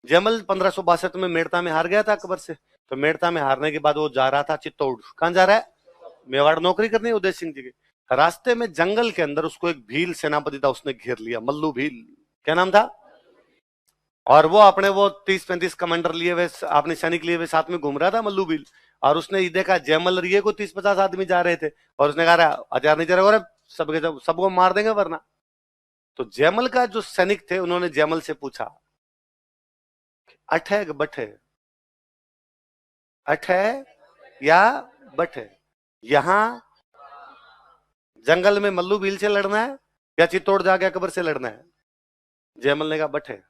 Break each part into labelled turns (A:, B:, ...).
A: जयमल 1562 में मेड़ता में हार गया था अकबर से। तो मेड़ता में हारने के बाद वो जा रहा था चित्तौड़। कहां जा रहा है? मेवाड़ नौकरी करनी है उदय सिंह जी की। रास्ते में जंगल के अंदर उसको एक भील सेनापति था, उसने घेर लिया, मल्लू भील। क्या नाम था? और वो अपने वो 30-35 कमांडर लिए हुए, अपने सैनिक लिए हुए साथ में घूम रहा था मल्लू भील। और उसने ये देखा जयमल रिये को 30-50 आदमी जा रहे थे, और उसने कहा हथियार नहीं चलेगा, सबके सबको मार देंगे वरना। तो जयमल का जो सैनिक थे उन्होंने जयमल से पूछा, अठ है कि बठ है? अठ है या बठ है? यहां जंगल में मल्लू भील से लड़ना है या चित्तौड़ जाके अकबर से लड़ना है? जयमल ने कहा बठ है।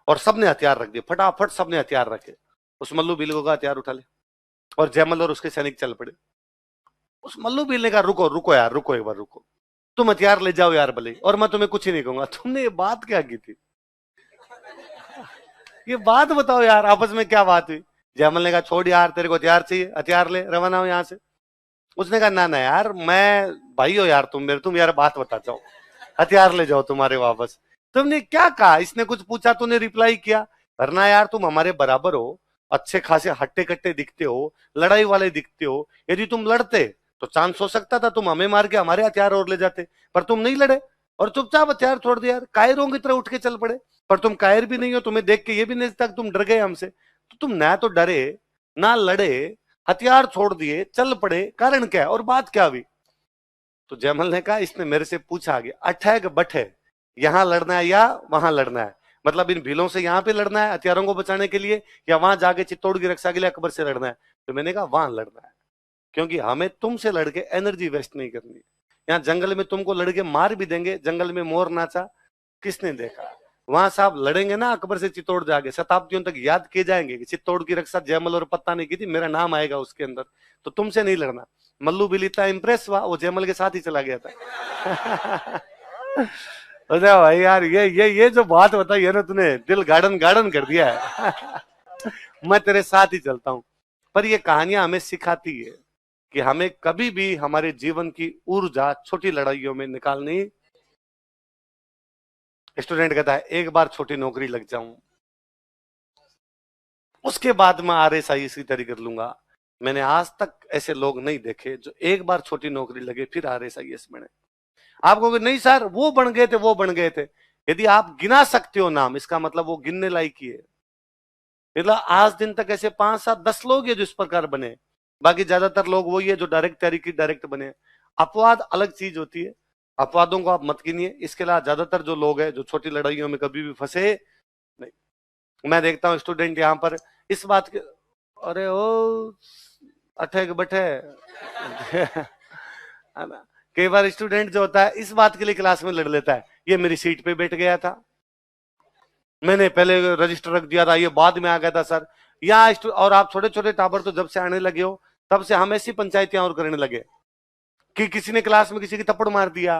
A: और सबने हथियार रख दिए, फटाफट सबने हथियार रखे। उस मल्लू भील को कहा हथियार उठा ले, और जयमल और उसके सैनिक चल पड़े। उस मल्लू भील ने कहा रुको रुको यार, रुको एक बार रुको, तुम हथियार ले जाओ यार भले, और मैं तुम्हें कुछ ही नहीं कहूंगा। तुमने ये बात क्या की थी? ये बात बताओ यार, आपस में क्या बात हुई? जयमल ने कहा छोड़ यार, तेरे को हथियार चाहिए, हथियार ले, रवाना हो यहां से। उसने कहा ना ना यार, मैं भाई हो यार तुम मेरे, तुम यार बात बता जाओ, हथियार ले जाओ तुम्हारे वापस। तुमने क्या कहा? इसने कुछ पूछा, तूने रिप्लाई किया, वरना यार तुम हमारे बराबर हो, अच्छे खासे हट्टे कट्टे दिखते हो, लड़ाई वाले दिखते हो। यदि तुम लड़ते तो चांस हो सकता था तुम हमें मार के हमारे हथियार और ले जाते, पर तुम नहीं लड़े और चुपचाप हथियार छोड़ दिया यार, कायरों की तरह उठ के चल पड़े। पर तुम कायर भी नहीं हो, तुम्हें देख के ये भी नहीं तक तुम डर गए हमसे। तो तुम ना तो डरे ना लड़े, हथियार छोड़ दिए, चल पड़े, कारण क्या है और बात क्या हुई? तो जयमल ने कहा इसने मेरे से पूछा गया अठ है कि बठ है, यहां लड़ना है या वहां लड़ना है? मतलब इन भीलों से यहां पे लड़ना है हथियारों को बचाने के लिए, या वहां जाके चित्तौड़ की रक्षा के लिए अकबर से लड़ना है? तो मैंने कहा वहां लड़ना है, क्योंकि हमें तुमसे लड़के एनर्जी वेस्ट नहीं करनी। यहाँ जंगल में तुमको लड़के मार भी देंगे, जंगल में मोर नाचा किसने देखा? वहां साहब लड़ेंगे ना अकबर से चित्तौड़ जाके, शताब्दियों तक याद किए जाएंगे कि चित्तौड़ की रक्षा जयमल और पत्ता ने की थी, मेरा नाम आएगा उसके अंदर। तो तुमसे नहीं लड़ना। मल्लू भी इतना इंप्रेस हुआ, वो जयमल के साथ ही चला गया था। अरे भाई यार, ये जो बात बताई है ना तूने, दिल गार्डन गार्डन कर दिया है। मैं तेरे साथ ही चलता हूं। पर ये कहानियां हमें सिखाती है कि हमें कभी भी हमारे जीवन की ऊर्जा छोटी लड़ाइयों में निकालनी। स्टूडेंट कहता है एक बार छोटी नौकरी लग जाऊं, उसके बाद मैं RSI इसी तरह कर लूंगा। मैंने आज तक ऐसे लोग नहीं देखे जो एक बार छोटी नौकरी लगे फिर RSIS बने। आप कहोगे नहीं सर वो बन गए थे, वो बन गए थे। यदि आप गिना सकते हो नाम, इसका मतलब वो गिनने लायक ही है। मतलब आज दिन तक ऐसे 5-7-10 लोग हैं जो इस प्रकार बने, बाकी ज्यादातर लोग वही है जो डायरेक्ट तैयारी की डायरेक्ट बने। अपवाद अलग चीज होती है, अपवादों को आप मत गिनिए। इसके अलावा ज्यादातर जो लोग हैं जो छोटी लड़ाइयों में कभी भी फंसे नहीं। मैं देखता हूँ स्टूडेंट यहाँ पर इस बात के, अरे ओ अठे के बठे। है ना? कई बार स्टूडेंट जो होता है इस बात के लिए क्लास में लड़ लेता है, ये मेरी सीट पे बैठ गया था, मैंने पहले रजिस्टर रख दिया था, ये बाद में आ गया था सर। यहाँ और आप छोटे छोटे टाबर तो जब से आने लगे हो तब से हम ऐसी पंचायतें और करने लगे कि किसी ने क्लास में किसी की थप्पड़ मार दिया,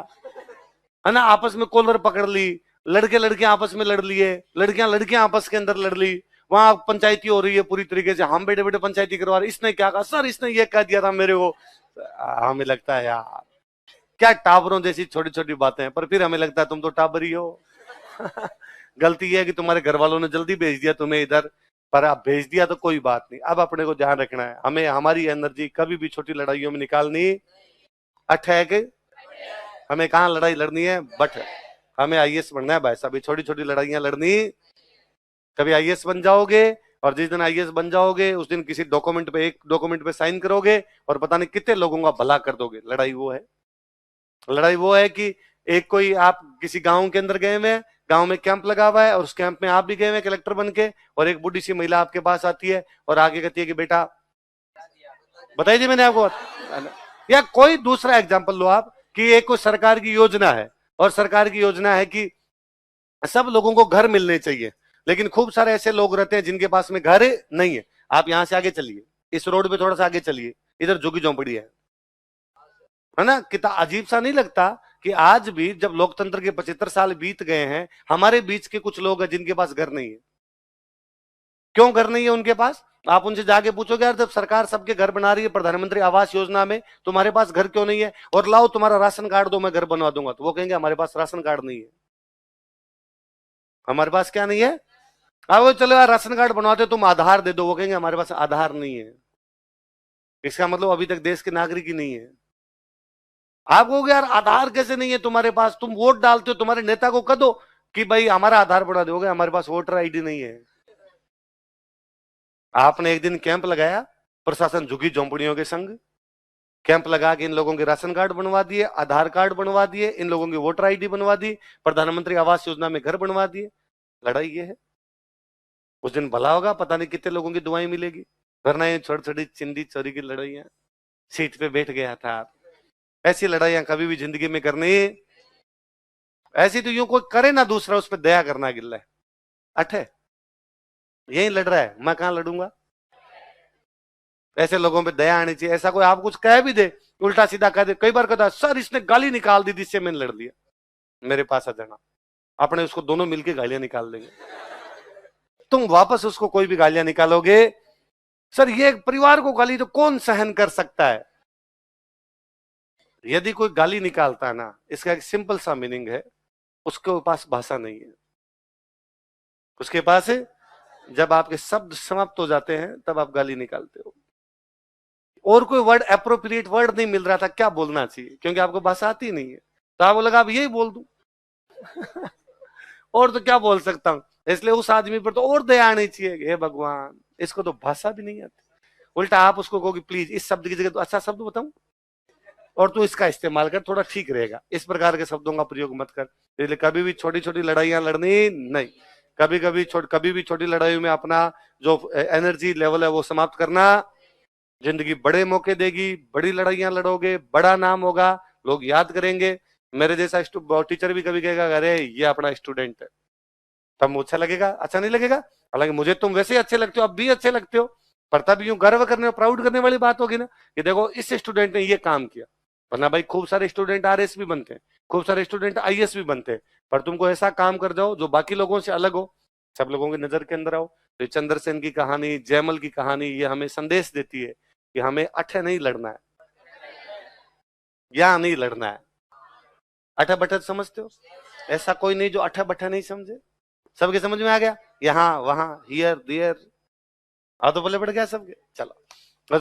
A: है ना, आपस में कॉलर पकड़ ली, लड़के लड़कियां आपस में लड़ लिए, लड़कियां लड़कियां आपस के अंदर लड़ ली, वहां पंचायती हो रही है पूरी तरीके से, हम बेटे बेटे पंचायती करवा रहे, इसने क्या कहा सर, इसने ये कह दिया था मेरे को। हमें लगता है यार क्या टाबरों जैसी छोटी छोटी बातें हैं, पर फिर हमें लगता है तुम तो टाबर ही हो। गलती यह है कि तुम्हारे घर वालों ने जल्दी भेज दिया तुम्हें इधर, पर अब भेज दिया तो कोई बात नहीं, अब अपने को ध्यान रखना है, हमें हमारी एनर्जी कभी भी छोटी लड़ाइयों में निकालनी अटैक। हमें कहाँ लड़ाई लड़नी है, बट हमें IAS बनना है भाई साहब। छोटी छोटी लड़ाइयां लड़नी, कभी IAS बन जाओगे, और जिस दिन IAS बन जाओगे उस दिन किसी डॉक्यूमेंट पे, एक डॉक्यूमेंट पे साइन करोगे और पता नहीं कितने लोगों का भला कर दोगे। लड़ाई वो है, लड़ाई वो है कि एक कोई आप किसी गांव के अंदर गए हुए, गांव में कैंप लगा हुआ है और उस कैंप में आप भी गए हुए कलेक्टर बन के, और एक बुढ़ी सी महिला आपके पास आती है और आगे कहती है कि बेटा, बताइए जी मैंने आपको, या कोई दूसरा एग्जाम्पल लो आप कि एक कोई सरकार की योजना है, और सरकार की योजना है कि सब लोगों को घर मिलने चाहिए, लेकिन खूब सारे ऐसे लोग रहते हैं जिनके पास में घर नहीं है। आप यहां से आगे चलिए, इस रोड पे थोड़ा सा आगे चलिए, इधर झुग्गी झोंपड़ी है ना? कितना अजीब सा नहीं लगता कि आज भी जब लोकतंत्र के 75 साल बीत गए हैं, हमारे बीच के कुछ लोग हैं जिनके पास घर नहीं है। क्यों घर नहीं है उनके पास? आप उनसे जाके पूछोगे यार जब सरकार सबके घर बना रही है प्रधानमंत्री आवास योजना में, तुम्हारे पास घर क्यों नहीं है? और लाओ तुम्हारा राशन कार्ड दो मैं घर बनवा दूंगा, तो वो कहेंगे हमारे पास राशन कार्ड नहीं है। हमारे पास क्या नहीं है? वो चलो यार राशन कार्ड बनवाते, तुम आधार दे दो, वो कहेंगे हमारे पास आधार नहीं है। इसका मतलब अभी तक देश के नागरिक ही नहीं है। आप कहोगे यार आधार कैसे नहीं है तुम्हारे पास, तुम वोट डालते हो, तुम्हारे नेता को कह दो कि भाई हमारा आधार बना दोगे, हमारे पास वोटर आईडी नहीं है। आपने एक दिन कैंप लगाया, प्रशासन झुग्गी झोंपड़ियों के संग कैंप लगा के इन लोगों के राशन कार्ड बनवा दिए, आधार कार्ड बनवा दिए, इन लोगों की वोटर आईडी बनवा दी, प्रधानमंत्री आवास योजना में घर बनवा दिए। लड़ाई ये है। उस दिन भला होगा, पता नहीं कितने लोगों की दुआएं मिलेगी, वरना ये छोटी छोटी चिंदी चोरी की लड़ाइयां। सीट पे बैठ गया था आप, ऐसी लड़ाइयां कभी भी जिंदगी में करनी। ऐसी तो यूं कोई करे ना दूसरा उस पर दया करना गिल्ला है। अठे यही लड़ रहा है, मैं कहां लड़ूंगा। ऐसे लोगों पे दया आनी चाहिए। ऐसा कोई आप कुछ कह भी दे, उल्टा सीधा कह दे, कई बार कहता है सर इसने गाली निकाल दी, जिससे मैंने लड़ लिया, मेरे पास आ जाना, अपने उसको दोनों मिलके गालियां निकाल देंगे। तुम वापस उसको कोई भी गालियां निकालोगे, सर ये परिवार को गाली तो कौन सहन कर सकता है। यदि कोई गाली निकालता है ना, इसका एक सिंपल सा मीनिंग है, उसके पास भाषा नहीं है। उसके पास जब आपके शब्द समाप्त हो जाते हैं तब आप गाली निकालते हो। और कोई वर्ड एप्रोप्रिएट वर्ड नहीं मिल रहा था क्या बोलना चाहिए, क्योंकि आपको भाषा आती नहीं है, तो आपको लगा अब यही बोल दूं। और तो क्या बोल सकता हूं, इसलिए उस आदमी पर तो और दया आनी चाहिए। हे भगवान, इसको तो भाषा भी नहीं आती। उल्टा आप उसको कहोगे प्लीज इस शब्द की जगह तो अच्छा शब्द बताऊं और तू इसका इस्तेमाल कर, थोड़ा ठीक रहेगा। इस प्रकार के शब्दों का प्रयोग मत कर। इसलिए कभी भी छोटी छोटी लड़ाइयां लड़नी नहीं। कभी भी छोटी लड़ाइयों में अपना जो एनर्जी लेवल है वो समाप्त करना। जिंदगी बड़े मौके देगी, बड़ी लड़ाइयां लड़ोगे, बड़ा नाम होगा, लोग याद करेंगे। मेरे जैसा टीचर भी कभी कहेगा अरे ये अपना स्टूडेंट है, तब अच्छा लगेगा, अच्छा नहीं लगेगा। हालांकि मुझे तुम वैसे ही अच्छे लगते हो, अब भी अच्छे लगते हो, पर तब यूं गर्व करने और प्राउड करने वाली बात होगी ना कि देखो इस स्टूडेंट ने ये काम किया। वरना भाई खूब सारे स्टूडेंट आरएस भी बनते हैं, खूब सारे स्टूडेंट आईएएस भी बनते हैं, पर तुमको ऐसा काम कर जाओ जो बाकी लोगों से अलग हो, सब लोगों की नजर के अंदर आओ। तो चंद्रसेन की कहानी, जयमल की कहानी, ये हमें संदेश देती है कि हमें अठे नहीं लड़ना है, या नहीं लड़ना है। अठे बठे समझते हो, ऐसा कोई नहीं जो अठे बठे नहीं समझे। सबके समझ में आ गया, यहाँ वहां हियर देयर, तो बोले पड़ गया सबके। चलो।